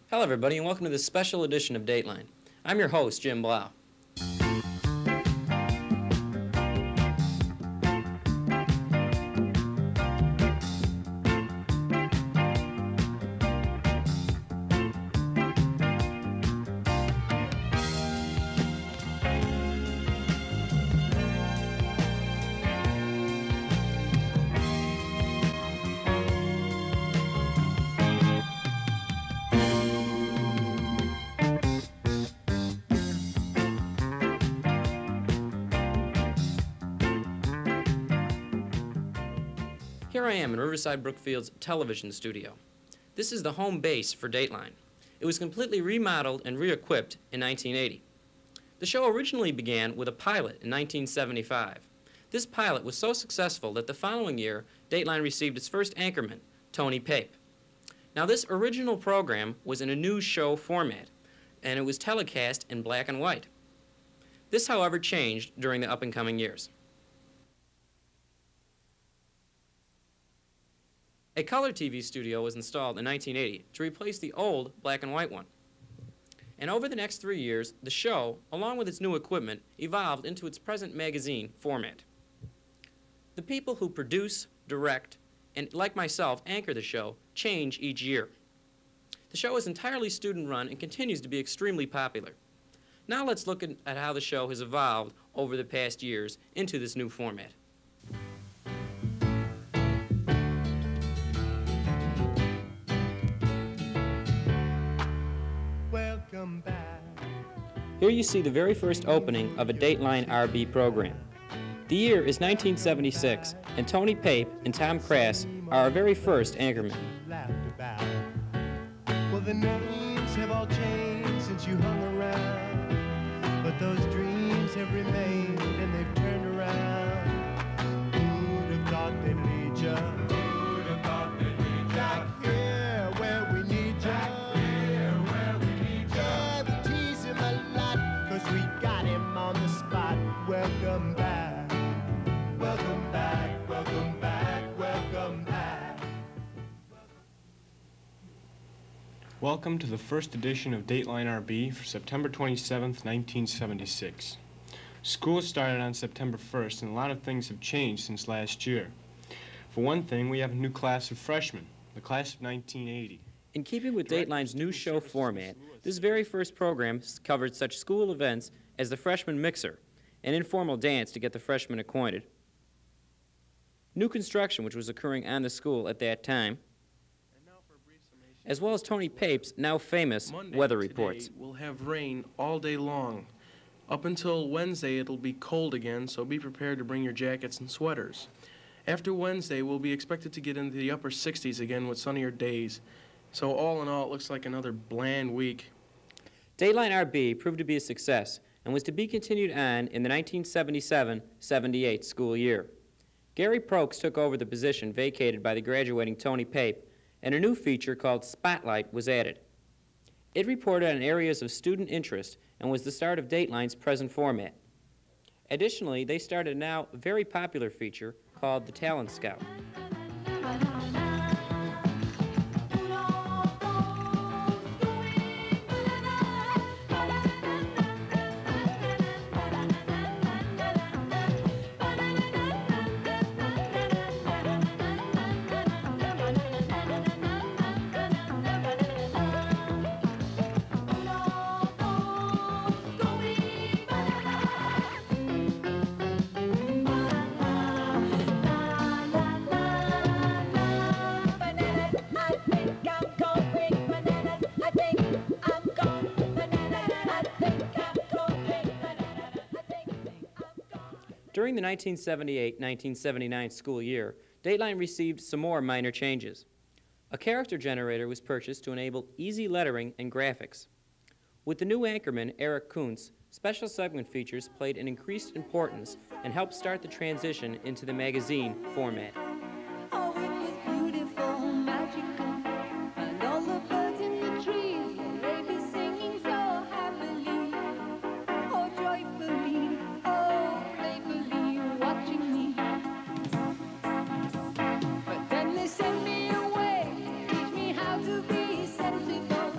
Hello everybody and welcome to this special edition of Dateline. I'm your host, Jim Blau. Here I am in Riverside Brookfield's television studio. This is the home base for Dateline. It was completely remodeled and re-equipped in 1980. The show originally began with a pilot in 1975. This pilot was so successful that the following year, Dateline received its first anchorman, Tony Pape. Now this original program was in a news show format, and it was telecast in black and white. This, however, changed during the up-and-coming years. A color TV studio was installed in 1980 to replace the old black and white one. And over the next 3 years, the show, along with its new equipment, evolved into its present magazine format. The people who produce, direct, and like myself, anchor the show, change each year. The show is entirely student-run and continues to be extremely popular. Now let's look at how the show has evolved over the past years into this new format. Here you see the very first opening of a Dateline RB program. The year is 1976, and Tony Pape and Tom Crass are our very first anchormen. Well, the names have all changed since you hung around, but those dreams have remained and they've turned around. Who'd have thought they'd lead you? Who'd have thought they'd lead you? Back here where we need you. We got him on the spot. Welcome back, welcome back, welcome back, welcome back. Welcome to the first edition of Dateline RB for September 27th, 1976. School started on September 1st, and a lot of things have changed since last year. For one thing, we have a new class of freshmen, the class of 1980. In keeping with Dateline's new show format, this very first program covered such school events as the Freshman Mixer, an informal dance to get the freshmen acquainted, new construction which was occurring on the school at that time, as well as Tony Pape's now famous weather reports. We'll have rain all day long. Up until Wednesday it'll be cold again, so be prepared to bring your jackets and sweaters. After Wednesday we'll be expected to get into the upper 60s again with sunnier days. So all in all, it looks like another bland week. Dateline RB proved to be a success and was to be continued on in the 1977-78 school year. Gary Prokes took over the position vacated by the graduating Tony Pape, and a new feature called Spotlight was added. It reported on areas of student interest and was the start of Dateline's present format. Additionally, they started a now very popular feature called the Talent Scout. During the 1978-1979 school year, Dateline received some more minor changes. A character generator was purchased to enable easy lettering and graphics. With the new anchorman, Eric Kuntz, special segment features played an increased importance and helped start the transition into the magazine format. Oh, it was beautiful, magical, and all the birds in the trees, they be singing so happily, oh joyfully, oh playfully watching me. But then they sent me away, teach me how to be sensible.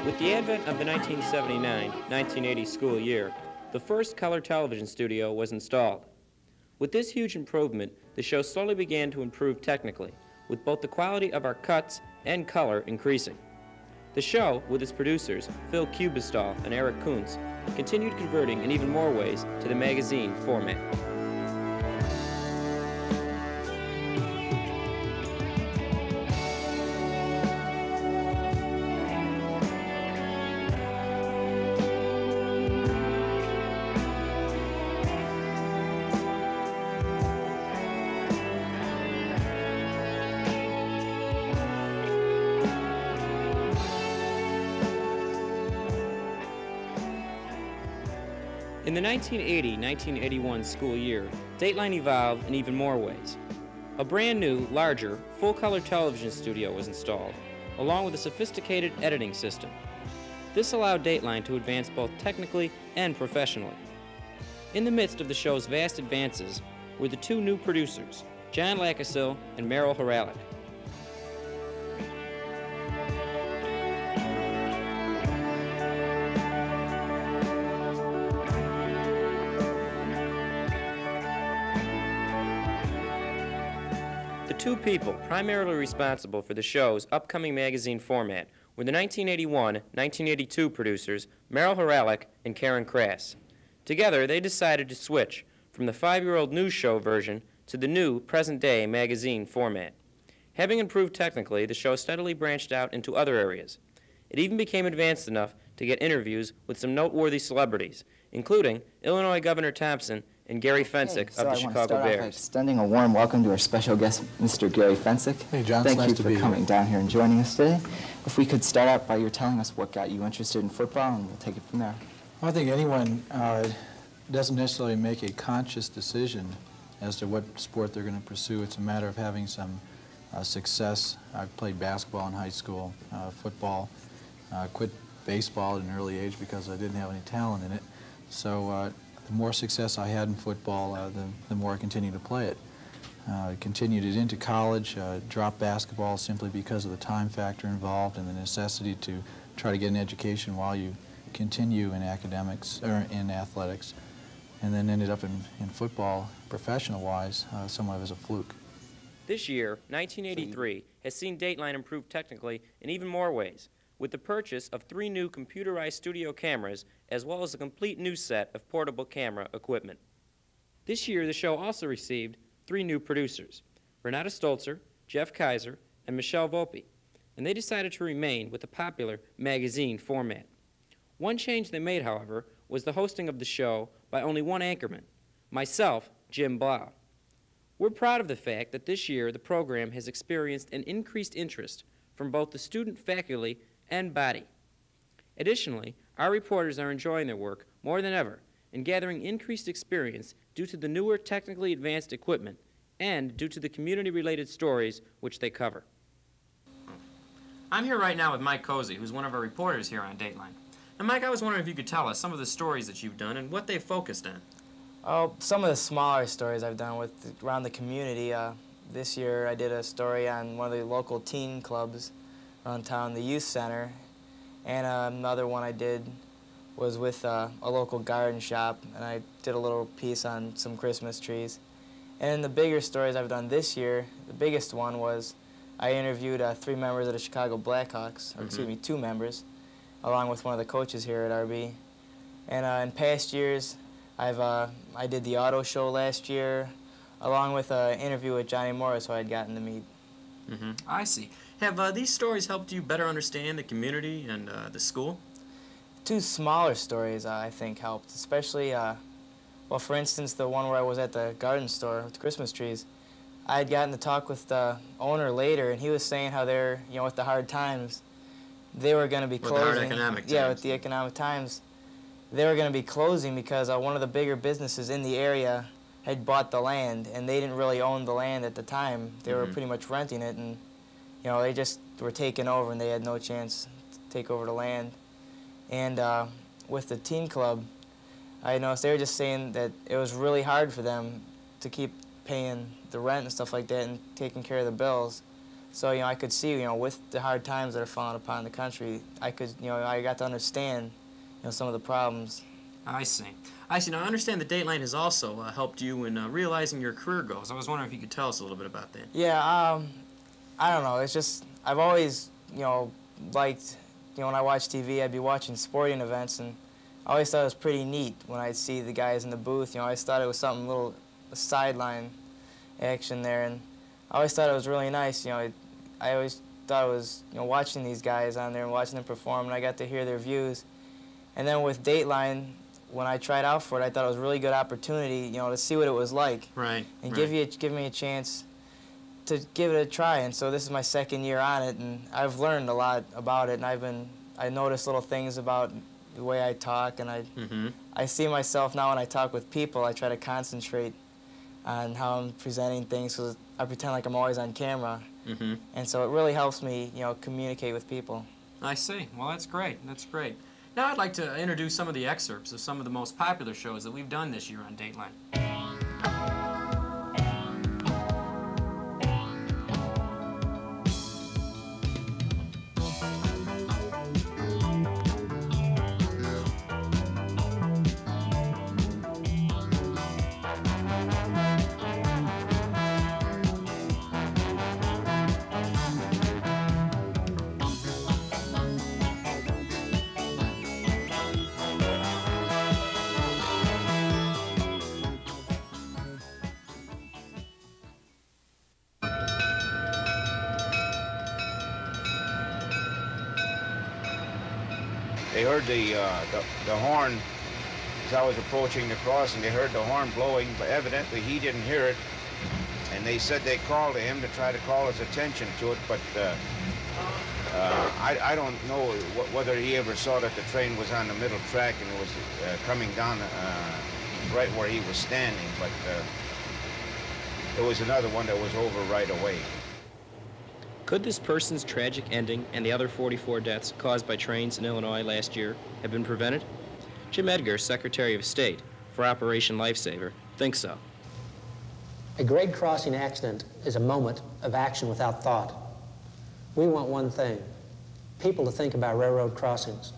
With the advent of the 1979-1980 school year, the first color television studio was installed. With this huge improvement, the show slowly began to improve technically, with both the quality of our cuts and color increasing. The show, with its producers, Phil Kubistall and Eric Kuntz, continued converting in even more ways to the magazine format. In the 1980-1981 school year, Dateline evolved in even more ways. A brand new, larger, full-color television studio was installed, along with a sophisticated editing system. This allowed Dateline to advance both technically and professionally. In the midst of the show's vast advances were the two new producers, John Lakasil and Merrill Horalick. The two people primarily responsible for the show's upcoming magazine format were the 1981-1982 producers Merrill Horalick and Karen Krass. Together, they decided to switch from the 5-year-old news show version to the new present-day magazine format. Having improved technically, the show steadily branched out into other areas. It even became advanced enough to get interviews with some noteworthy celebrities, including Illinois Governor Thompson and Gary Fensick of the Chicago Bears. By extending a warm welcome to our special guest, Mr. Gary Fensick. Hey, John, Thank nice you to for be coming here. down here and joining us today. If we could start out by you telling us what got you interested in football, and we'll take it from there. Well, I think anyone doesn't necessarily make a conscious decision as to what sport they're going to pursue. It's a matter of having some success. I've played basketball in high school, football, quit baseball at an early age because I didn't have any talent in it. So the more success I had in football, the more I continued to play it. Continued it into college, dropped basketball simply because of the time factor involved and the necessity to try to get an education while you continue in academics, or in athletics, and then ended up in football, professional-wise, somewhat as a fluke. This year, 1983, has seen Dateline improve technically in even more ways, with the purchase of 3 new computerized studio cameras, as well as a complete new set of portable camera equipment. This year, the show also received 3 new producers, Renata Stolzer, Jeff Kaiser, and Michelle Volpe, and they decided to remain with the popular magazine format. One change they made, however, was the hosting of the show by only one anchorman, myself, Jim Blau. We're proud of the fact that this year the program has experienced an increased interest from both the student, faculty, and body. Additionally, our reporters are enjoying their work more than ever and gathering increased experience due to the newer technically advanced equipment and due to the community-related stories which they cover. I'm here right now with Mike Cozy, who's one of our reporters here on Dateline. Now, Mike, I was wondering if you could tell us some of the stories that you've done and what they've focused on. Oh, some of the smaller stories I've done around the community. This year I did a story on one of the local teen clubs around town, the youth center, and another one I did was with a local garden shop, and I did a little piece on some Christmas trees. And the bigger stories I've done this year, the biggest one was I interviewed 3 members of the Chicago Blackhawks, or excuse me, 2 members, along with one of the coaches here at RB. And in past years, I did the auto show last year, along with an interview with Johnny Morris, who I'd gotten to meet. I see. Have these stories helped you better understand the community and the school? 2 smaller stories I think helped, especially, well, for instance, the one where I was at the garden store with the Christmas trees. I had gotten to talk with the owner later, and he was saying how they're, you know, with the hard times, they were going to be closing. With the hard economic times. Yeah, with the economic times. They were going to be closing because one of the bigger businesses in the area had bought the land, and they didn't really own the land at the time. They were pretty much renting it, and you know, they just were taking over, and they had no chance to take over the land. And with the teen club, I noticed they were just saying that it was really hard for them to keep paying the rent and stuff like that and taking care of the bills. So, I could see, with the hard times that are falling upon the country, I could, I got to understand, some of the problems. I see. Now, I understand that Dateline has also helped you in realizing your career goals. I was wondering if you could tell us a little bit about that. Yeah, I don't know. It's just, I've always, liked, when I watch TV, I'd be watching sporting events, and I always thought it was pretty neat when I'd see the guys in the booth. I always thought it was something a sideline action there, and I always thought it was really nice. I always thought it was, watching these guys on there and watching them perform, and I got to hear their views. And then with Dateline, when I tried out for it, I thought it was a really good opportunity, to see what it was like. Right. And give me a chance to give it a try. And so this is my second year on it, and I've learned a lot about it, and I noticed little things about the way I talk, and I see myself now when I talk with people, I try to concentrate on how I'm presenting things, because I pretend like I'm always on camera. And so it really helps me, communicate with people. I see. Well, that's great. That's great. Now I'd like to introduce some of the excerpts of some of the most popular shows that we've done this year on Dateline. They heard the horn as I was approaching the crossing. They heard the horn blowing, but evidently he didn't hear it. And they said they called to him to try to call his attention to it, but I don't know whether he ever saw that the train was on the middle track and it was coming down right where he was standing, but there was another one that was over right away. Could this person's tragic ending and the other 44 deaths caused by trains in Illinois last year have been prevented? Jim Edgar, Secretary of State for Operation Lifesaver, thinks so. A grade crossing accident is a moment of action without thought. We want one thing, people to think about railroad crossings.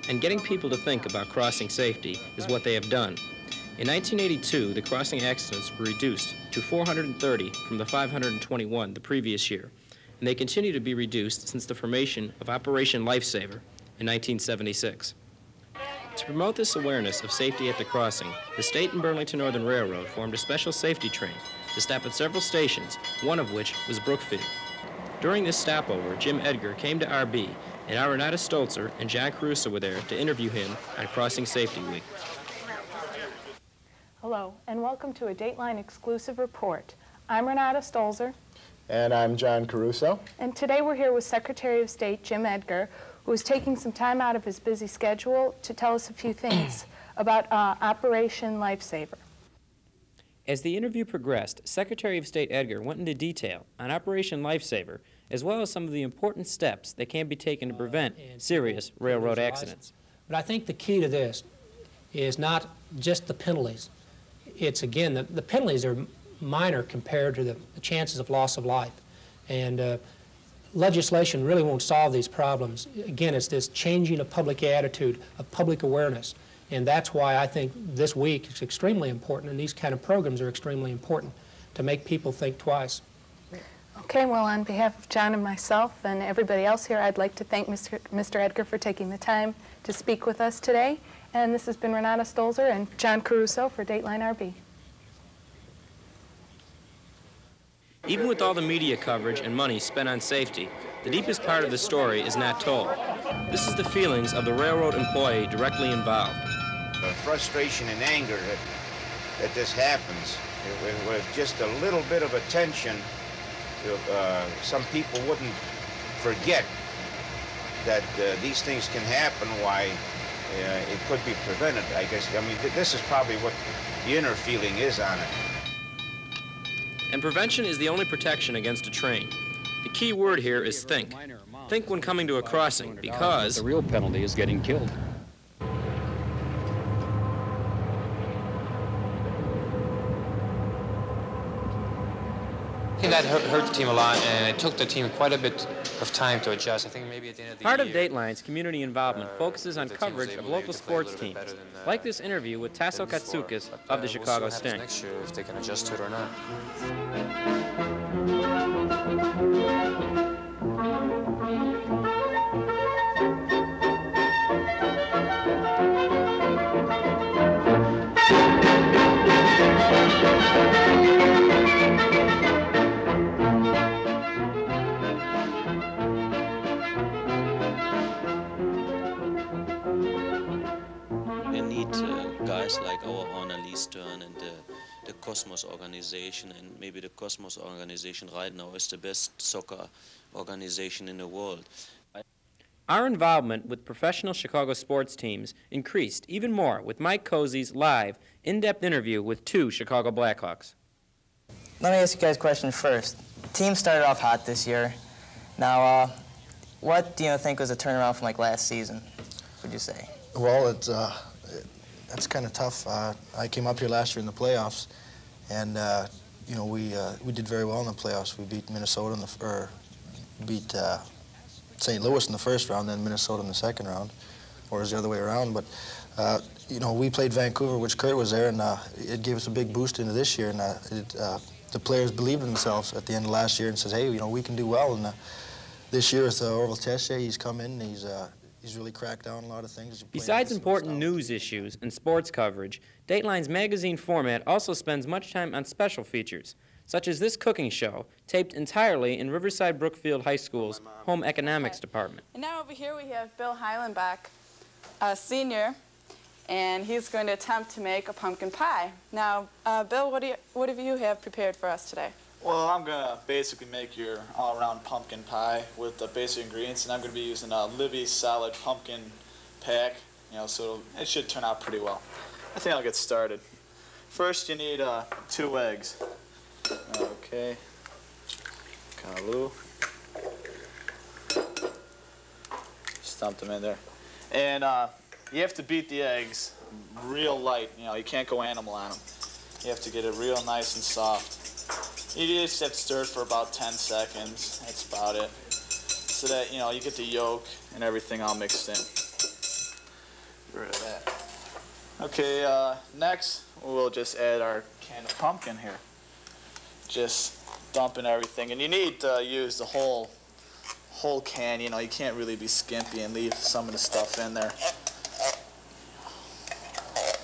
And getting people to think about crossing safety is what they have done. In 1982, the crossing accidents were reduced to 430 from the 521 the previous year, and they continue to be reduced since the formation of Operation Lifesaver in 1976. To promote this awareness of safety at the crossing, the State and Burlington Northern Railroad formed a special safety train to stop at several stations, one of which was Brookfield. During this stopover, Jim Edgar came to RB, and Renata Stolzer and John Caruso were there to interview him on Crossing Safety Week. Hello, and welcome to a Dateline exclusive report. I'm Renata Stolzer. And I'm John Caruso. And today we're here with Secretary of State Jim Edgar, who is taking some time out of his busy schedule to tell us a few things about Operation Lifesaver. As the interview progressed, Secretary of State Edgar went into detail on Operation Lifesaver, as well as some of the important steps that can be taken to prevent serious railroad accidents. But I think the key to this is not just the penalties. It's, again, the penalties are minor compared to the chances of loss of life. And legislation really won't solve these problems. Again, it's this changing of public attitude, of public awareness. And that's why I think this week is extremely important, and these kind of programs are extremely important to make people think twice. Okay, well, on behalf of John and myself and everybody else here, I'd like to thank Mr. Edgar for taking the time to speak with us today. And this has been Renata Stolzer and John Caruso for Dateline RB. Even with all the media coverage and money spent on safety, the deepest part of the story is not told. This is the feelings of the railroad employee directly involved. The frustration and anger that this happens, with just a little bit of attention, some people wouldn't forget that these things can happen, why it could be prevented, I guess. I mean, this is probably what the inner feeling is on it. And prevention is the only protection against a train. The key word here is think. Think when coming to a crossing, because the real penalty is getting killed. think that hurt the team a lot, and it took the team quite a bit of time to adjust. I think maybe at the end of the Part year... of Dateline's community involvement focuses on coverage of local sports teams, like this interview with Tasso Katsoukas of the Chicago Sting. Next year, if they can adjust to it or not. Guys like our owner Lee Stern and the Cosmos organization, and maybe the Cosmos organization right now is the best soccer organization in the world. Our involvement with professional Chicago sports teams increased even more with Mike Cozy's live, in-depth interview with 2 Chicago Blackhawks. Let me ask you guys a question first. The team started off hot this year. Now, what do you think was a turnaround from like last season, would you say? Well, that's kind of tough. I came up here last year in the playoffs, and you know, we did very well in the playoffs. We beat Minnesota beat St. Louis in the first round, then Minnesota in the second round, or it was the other way around. But you know, we played Vancouver, which Kurt was there, and it gave us a big boost into this year. And the players believed in themselves at the end of last year and says, hey, you know, we can do well. And this year with Orville Tessier, he's come in, and he's really cracked down a lot of things. Besides important news issues and sports coverage, Dateline's magazine format also spends much time on special features, such as this cooking show, taped entirely in Riverside Brookfield High School's Home Economics Department. And now over here we have Bill Heilenbach, a senior, and he's going to attempt to make a pumpkin pie. Now, Bill, what do you have prepared for us today? Well, I'm going to basically make your all-around pumpkin pie with the basic ingredients, and I'm going to be using a Libby's solid pumpkin pack, you know, so it should turn out pretty well. I think I'll get started. First, you need 2 eggs. Okay. Kalu. Stump them in there. And you have to beat the eggs real light. You know, you can't go animal on them. You have to get it real nice and soft. You just have to stir it for about 10 seconds. That's about it. So that, you know, you get the yolk and everything all mixed in. Get rid of that. Okay, next we'll just add our can of pumpkin here. Just dumping everything. And you need to use the whole can. You know, you can't really be skimpy and leave some of the stuff in there.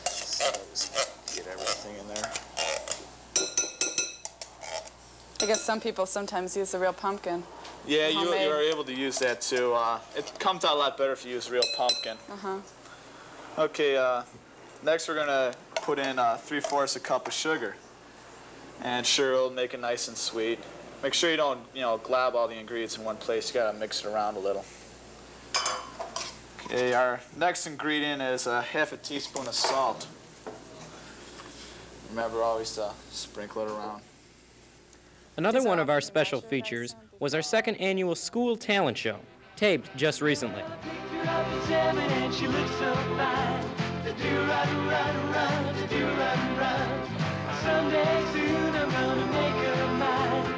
So just get everything in there. I guess some people sometimes use the real pumpkin. Yeah, you're able to use that too. It comes out a lot better if you use real pumpkin. Okay, next we're gonna put in 3/4 a cup of sugar. And sure, it'll make it nice and sweet. Make sure you don't, you know, glob all the ingredients in one place. You gotta mix it around a little. Okay, our next ingredient is 1/2 teaspoon of salt. Remember always to sprinkle it around. Another one of our special features was our 2nd annual school talent show, taped just recently. Someday soon I'm gonna make her mine.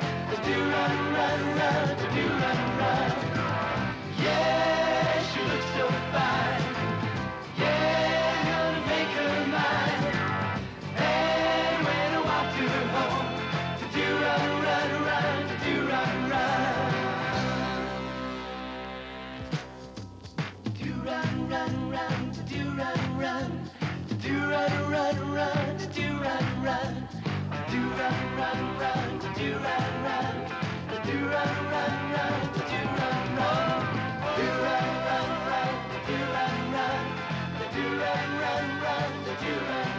Yeah, she looks so fine. Yeah, I'm gonna make her mine. And when I walk to her home, to do run, to do run. To run, to do run. To do run, to do run. To do run, to do run. To do run, to do run. Do run, to do run. To do run, to do run. Do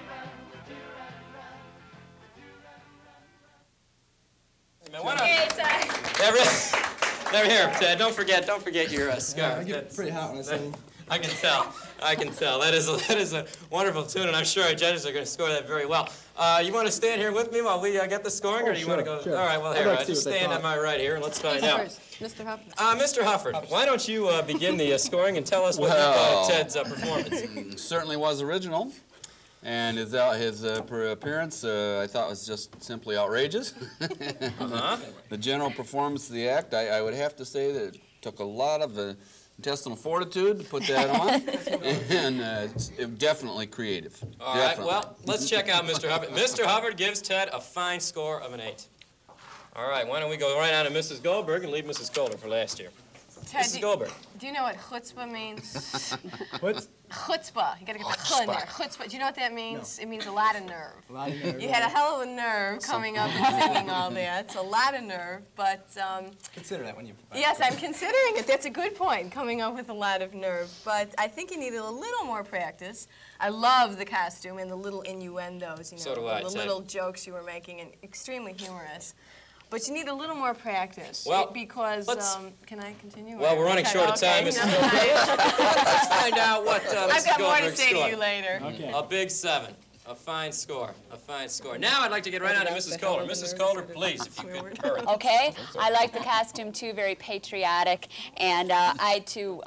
run, to do run. To do run, to do Never here. Don't forget your scarf. I get pretty hot when I sing. I can tell. That is a wonderful tune, and I'm sure our judges are going to score that very well. You want to stand here with me while we get the scoring, or do you want to go? Sure. All right, well, here, just stand on my right here, and let's find out. Mr. Hufford. Mr. Hufford, why don't you begin the scoring and tell us what you thought of Ted's performance? Certainly was original, and his appearance I thought was just simply outrageous. The general performance of the act, I would have to say that it took a lot of intestinal fortitude to put that on, and it's definitely creative. All right, well, let's check out Mr. Hufford. Mr. Hufford gives Ted a fine score of an 8. All right, why don't we go right on to Mrs. Goldberg and leave Mrs. Kohler for last year. Ted, Mrs. Goldberg. Do you know what chutzpah means? What? Chutzpah. You got to get the ch in there. Chutzpah. Do you know what that means? No. It means a lot of nerve. A lot of nerve. You had a hell of a nerve coming up and singing all that. It's a lot of nerve, but... Consider that when you... Yes, I'm considering it. That's a good point, coming up with a lot of nerve. But I think you needed a little more practice. I love the costume and the little innuendos, you know, so do I, the little jokes you were making, and extremely humorous. But you need a little more practice. Well, because, can I continue? Well, we're running short of time, Mrs. Goldberg. Let's find out what Mrs. Goldberg I've got more to say to you later. Okay. A big 7. A fine score. A fine score. Now I'd like to get right on to Mrs. Kohler. Mrs. Kohler, please, if you could hurry. Okay. I like the costume, too, very patriotic. And I, too,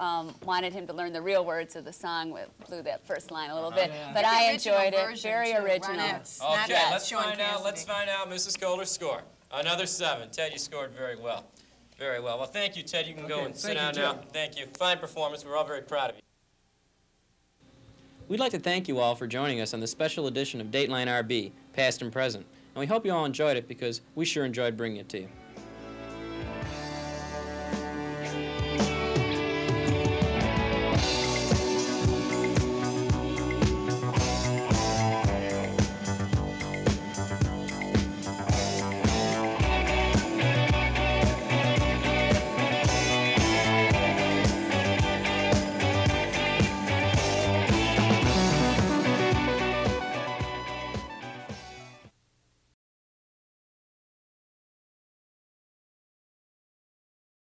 wanted him to learn the real words of the song. We blew that first line a little bit. But I enjoyed it. Very original. Okay, let's find out Mrs. Kohler's score. Another 7. Ted, you scored very well. Very well. Well, thank you, Ted. You can go and sit down now. Thank you. Fine performance. We're all very proud of you. We'd like to thank you all for joining us on the special edition of Dateline RB, past and present. And we hope you all enjoyed it because we sure enjoyed bringing it to you.